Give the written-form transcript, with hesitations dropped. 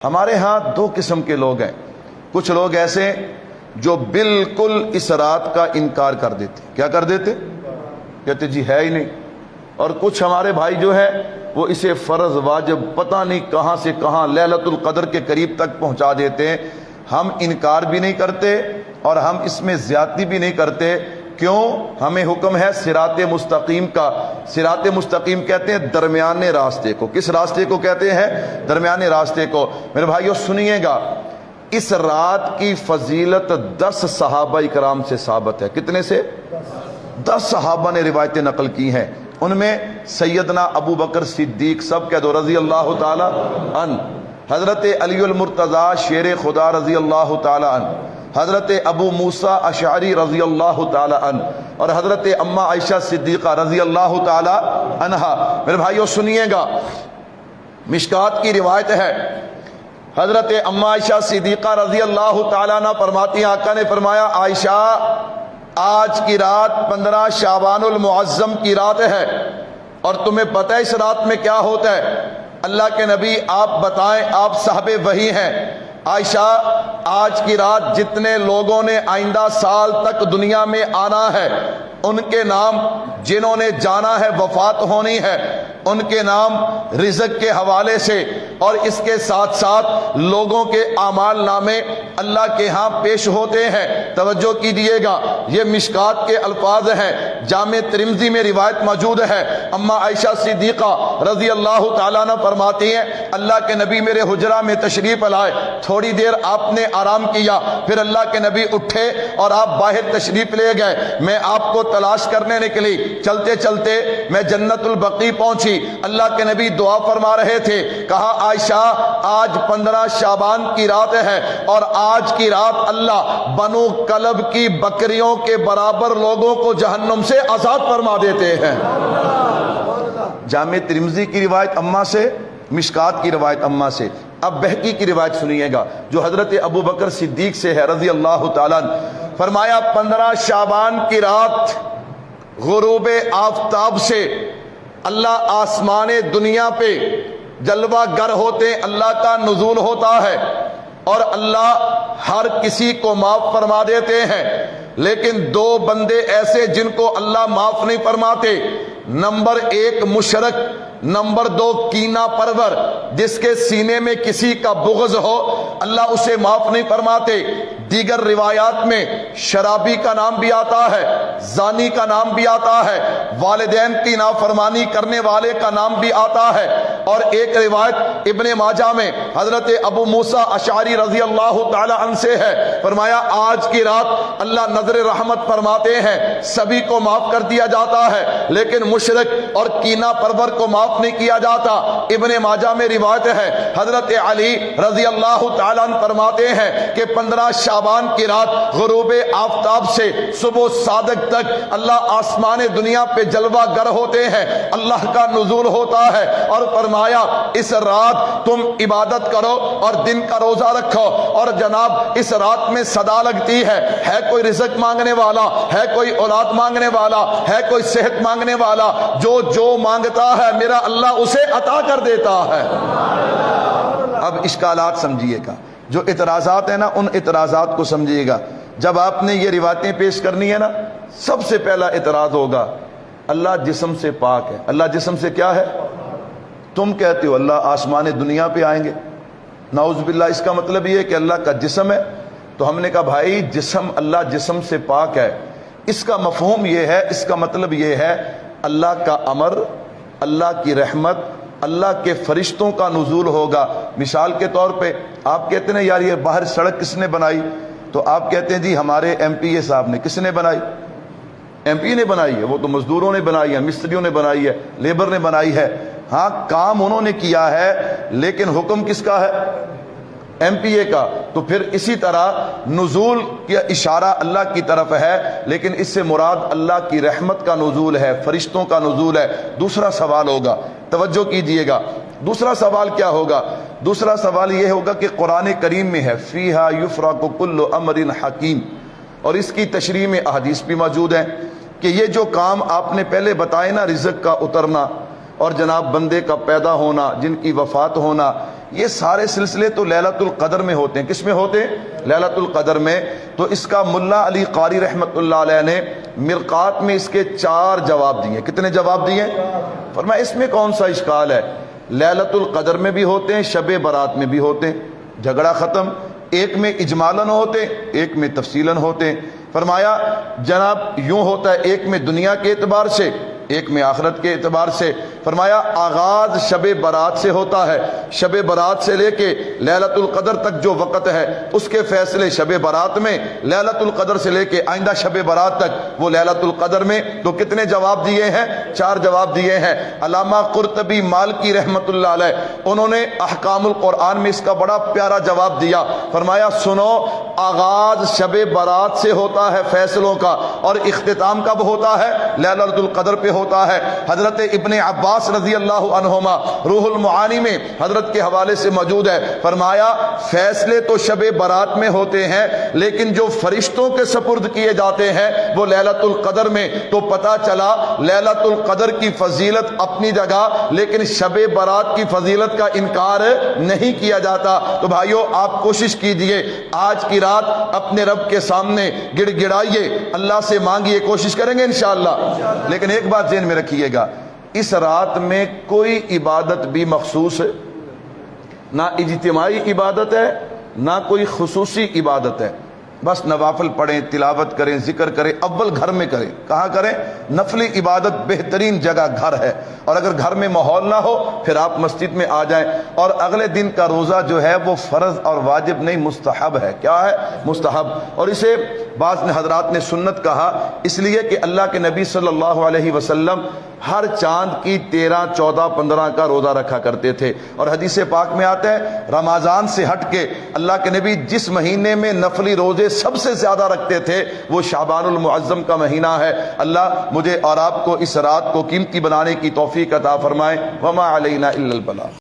ہمارے ہاں دو قسم کے لوگ ہیں. کچھ لوگ ایسے جو بالکل اس رات کا انکار کر دیتے. کیا کر دیتے؟ کہتے جی ہے ہی نہیں. اور کچھ ہمارے بھائی جو ہے وہ اسے فرض واجب پتہ نہیں کہاں سے کہاں لیلۃ القدر کے قریب تک پہنچا دیتے ہیں. ہم انکار بھی نہیں کرتے اور ہم اس میں زیادتی بھی نہیں کرتے. کیوں؟ ہمیں حکم ہے صراط مستقیم کا. صراط مستقیم کہتے ہیں درمیانے راستے کو. کس راستے کو کہتے ہیں؟ درمیانے راستے کو. میرے بھائیو سنیے گا، اس رات کی فضیلت 10 صحابہ کرام سے ثابت ہے. کتنے سے؟ 10 صحابہ نے روایتیں نقل کی ہیں. ان میں سیدنا ابو بکر صدیق، سب کہہ دو رضی اللہ تعالی عنہ، حضرت علی المرتضیٰ شیر خدا رضی اللہ تعالی عنہ، حضرت ابو موسیٰ اشعری رضی اللہ تعالی عنہ، اور حضرت اماں عائشہ صدیقہ رضی اللہ تعالی عنہا. میرے بھائیو سنیے گا، مشکات کی روایت ہے، حضرت اماں عائشہ صدیقہ رضی اللہ تعالی عنہ فرماتی ہیں، آقا نے فرمایا عائشہ آج کی رات 15 شعبان المعظم کی رات ہے، اور تمہیں پتہ ہے اس رات میں کیا ہوتا ہے؟ اللہ کے نبی آپ بتائیں، آپ صاحب وحی ہیں. عائشہ آج کی رات جتنے لوگوں نے آئندہ سال تک دنیا میں آنا ہے، ان کے نام، جنہوں نے جانا ہے وفات ہونی ہے، ان کے نام رزق کے حوالے سے اور اس کے ساتھ ساتھ لوگوں کے اعمال نامے اللہ کے ہاں پیش ہوتے ہیں. توجہ کیجیے گا، یہ مشکات کے الفاظ ہیں، جامع ترمذی میں روایت موجود ہے. اماں عائشہ صدیقہ رضی اللہ تعالیٰ عنہ فرماتی ہیں اللہ کے نبی میرے حجرہ میں تشریف لائے، تھوڑی دیر آپ نے آرام کیا، پھر اللہ کے نبی اٹھے اور آپ باہر تشریف لے گئے. میں آپ کو تلاش کرنے نکلی، چلتے چلتے میں جنت البقیع پہنچی. اللہ کے نبی دعا فرما رہے تھے. کہا عائشہ آج 15 شعبان کی رات ہے، اور آج کی رات اللہ بنو کلب کی بکریوں کے برابر لوگوں کو جہنم سے آزاد فرما دیتے ہیں. جامع ترمذی کی روایت اماں سے، مشکات کی روایت اماں سے. اب بہقی کی روایت سنیے گا جو حضرت ابو بکر صدیق سے ہے رضی اللہ تعالیٰ عنہ. فرمایا 15 شعبان کی رات غروب آفتاب سے اللہ آسمان دنیا پہ جلوہ گر ہوتے، اللہ کا نزول ہوتا ہے، اور اللہ ہر کسی کو معاف فرما دیتے ہیں. لیکن 2 بندے ایسے جن کو اللہ معاف نہیں فرماتے. نمبر 1 مشرک، نمبر 2 کینہ پرور. جس کے سینے میں کسی کا بغض ہو اللہ اسے معاف نہیں فرماتے. دیگر روایات میں شرابی کا نام بھی آتا ہے، زانی کا نام بھی آتا ہے، والدین کی نافرمانی کرنے والے کا نام بھی آتا ہے. اور ایک روایت ابن ماجہ میں حضرت ابو موسیٰ اشعری رضی اللہ تعالی عنہ سے ہے، فرمایا آج کی رات اللہ نظر رحمت فرماتے ہیں، سبھی کو معاف کر دیا جاتا ہے، لیکن مشرک اور کینہ پرور کو معاف نہیں کیا جاتا. ابن ماجہ میں روایت ہے، حضرت علی رضی اللہ تعالیٰ عنہ فرماتے ہیں کہ 15 شعبان کی رات غروب آفتاب سے صبح صادق تک اللہ آسمان دنیا پہ جلوہ گر ہوتے ہیں، اللہ کا نزول ہوتا ہے. اور فرمایا اس رات تم عبادت کرو اور دن کا روزہ رکھو. اور جناب اس رات میں صدا لگتی ہے کوئی رزق مانگنے والا، ہے کوئی اولاد مانگنے والا، ہے کوئی صحت مانگنے والا، جو مانگتا ہے میرا اللہ اسے عطا کر دیتا ہے. اب اشکالات سمجھیے گا، جو اعتراضات ہیں نا ان اعتراضات کو سمجھیے گا. جب آپ نے یہ روایتیں پیش کرنی ہے نا، سب سے پہلا اعتراض ہوگا اللہ جسم سے پاک ہے. اللہ جسم سے کیا ہے؟ تم کہتے ہو اللہ آسمان دنیا پہ آئیں گے، نعوذ باللہ. اس کا مطلب یہ ہے کہ اللہ کا جسم ہے. تو ہم نے کہا بھائی جسم، اللہ جسم سے پاک ہے، اس کا مفہوم یہ ہے، اس کا مطلب یہ ہے اللہ کا امر، اللہ کی رحمت، اللہ کے فرشتوں کا نزول ہوگا. مثال کے طور پہ آپ کہتے ہیں یار یہ باہر سڑک کس نے بنائی؟ تو آپ کہتے ہیں جی ہمارے ایم پی اے صاحب نے. کس نے بنائی؟ ایم پی نے بنائی ہے. وہ تو مزدوروں نے بنائی ہے، مستریوں نے بنائی ہے، لیبر نے بنائی ہے. ہاں کام انہوں نے کیا ہے، لیکن حکم کس کا ہے؟ ایم پی اے کا. تو پھر اسی طرح نزول کا اشارہ اللہ کی طرف ہے، لیکن اس سے مراد اللہ کی رحمت کا نزول ہے، فرشتوں کا نزول ہے. دوسرا سوال ہوگا، توجہ کیجئے گا، دوسرا سوال کیا ہوگا؟ دوسرا سوال یہ ہوگا کہ قرآن کریم میں ہے فیہا یفرق کل امر حکیم، اور اس کی تشریح میں احادیث بھی موجود ہیں کہ یہ جو کام آپ نے پہلے بتائے نا، رزق کا اترنا، اور جناب بندے کا پیدا ہونا، جن کی وفات ہونا، یہ سارے سلسلے تو لیلۃ القدر میں ہوتے ہیں۔ کس میں ہوتے ہیں؟ لیلۃ القدر میں۔ تو اس کا ملا علی قاری رحمۃ اللہ علیہ نے مرقات میں اس کے 4 جواب دیے۔ کتنے جواب دیے؟ فرمایا اس میں کون سا اشکال ہے؟ لیلۃ القدر میں بھی ہوتے ہیں، شب برات میں بھی ہوتے ہیں، جھگڑا ختم۔ ایک میں اجمالاً ہوتے، ایک میں تفصیلاً ہوتے۔ فرمایا جناب یوں ہوتا ہے، ایک میں دنیا کے اعتبار سے، ایک میں آخرت کے اعتبار سے۔ فرمایا آغاز شب برات سے ہوتا ہے، شب برات سے لے کے لیلۃ القدر تک جو وقت ہے اس کے فیصلے شب برات میں، لیلۃ القدر سے لے کے آئندہ شب برات تک وہ لیلۃ القدر میں۔ تو کتنے جواب دیے ہیں؟ 4 جواب دیے ہیں۔ علامہ قرطبی مالکی رحمۃ اللہ علیہ انہوں نے احکام القرآن میں اس کا بڑا پیارا جواب دیا۔ فرمایا سنو، آغاز شب برات سے ہوتا ہے فیصلوں کا، اور اختتام کب ہوتا ہے؟ لیلۃ القدر پہ ہوتا ہے۔ حضرت ابن عباس رضی اللہ عنہما روح المعانی میں حضرت کے حوالے سے موجود ہے، فرمایا فیصلے تو شب برات میں ہوتے ہیں، لیکن جو فرشتوں کے سپرد کیے جاتے ہیں وہ لیلۃ القدر میں۔ تو پتا چلا لیلۃ القدر کی فضیلت اپنی جگہ، لیکن شب برات کی فضیلت کا انکار نہیں کیا جاتا۔ تو بھائیو آپ کوشش کیجئے، آج کی رات اپنے رب کے سامنے گڑ گڑائیے، اللہ سے مانگیے، کوشش کریں گے انشاءاللہ۔ لیکن ایک بات ذہن میں رکھیے گا، اس رات میں کوئی عبادت بھی مخصوص ہے، نہ اجتماعی عبادت ہے نہ کوئی خصوصی عبادت ہے۔ بس نوافل پڑھیں، تلاوت کریں، ذکر کریں، اول گھر میں کریں۔ کہاں کریں؟ نفلی عبادت بہترین جگہ گھر ہے، اور اگر گھر میں ماحول نہ ہو پھر آپ مسجد میں آ جائیں۔ اور اگلے دن کا روزہ جو ہے وہ فرض اور واجب نہیں، مستحب ہے۔ کیا ہے؟ مستحب۔ اور اسے بعض حضرات نے سنت کہا، اس لیے کہ اللہ کے نبی صلی اللہ علیہ وسلم ہر چاند کی 13، 14، 15 کا روزہ رکھا کرتے تھے۔ اور حدیث پاک میں آتا ہے رمضان سے ہٹ کے اللہ کے نبی جس مہینے میں نفلی روزے سب سے زیادہ رکھتے تھے وہ شعبان المعظم کا مہینہ ہے۔ اللہ مجھے اور آپ کو اس رات کو قیمتی بنانے کی توفیق عطا فرمائے۔ وما علینا الا البلاغ۔